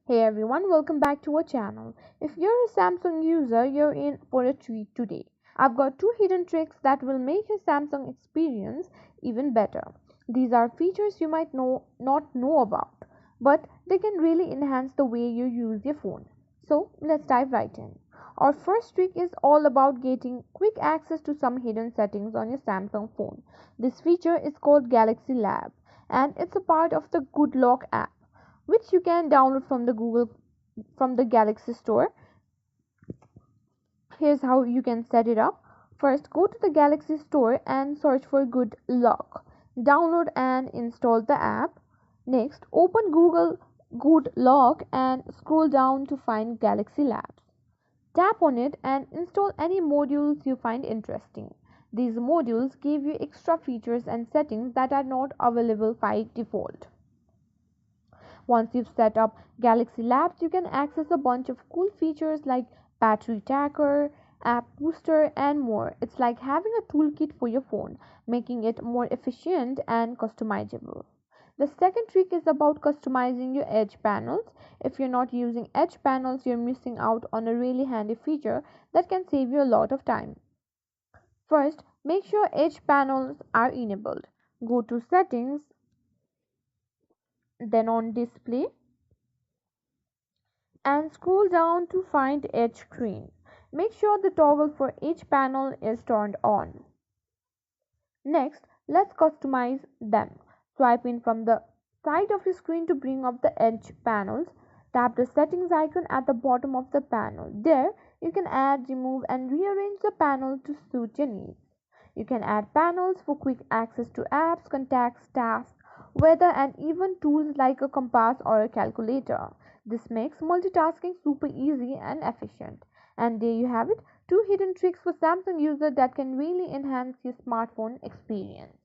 Hey everyone, welcome back to our channel. If you're a Samsung user, you're in for a treat today. I've got two hidden tricks that will make your Samsung experience even better. These are features you might not know about, but they can really enhance the way you use your phone. So, let's dive right in. Our first trick is all about getting quick access to some hidden settings on your Samsung phone. This feature is called Galaxy Lab and it's a part of the Good Lock app which you can download from the Galaxy Store. Here's how you can set it up. First, go to the Galaxy Store and search for Good Lock. Download and install the app. Next, open Google Good Lock and scroll down to find Galaxy Labs. Tap on it and install any modules you find interesting. These modules give you extra features and settings that are not available by default. Once you've set up Galaxy Labs, you can access a bunch of cool features like battery tracker, app booster, and more. It's like having a toolkit for your phone, making it more efficient and customizable. The second trick is about customizing your edge panels. If you're not using edge panels, you're missing out on a really handy feature that can save you a lot of time. First, make sure edge panels are enabled. Go to settings, then on display and scroll down to find edge screen. Make sure the toggle for each panel is turned on. Next, let's customize them. Swipe in from the side of your screen to bring up the edge panels. Tap the settings icon at the bottom of the panel. There, you can add, remove, and rearrange the panel to suit your needs. You can add panels for quick access to apps, contacts, tasks, weather, and even tools like a compass or a calculator. This makes multitasking super easy and efficient. And there you have it, two hidden tricks for Samsung users that can really enhance your smartphone experience.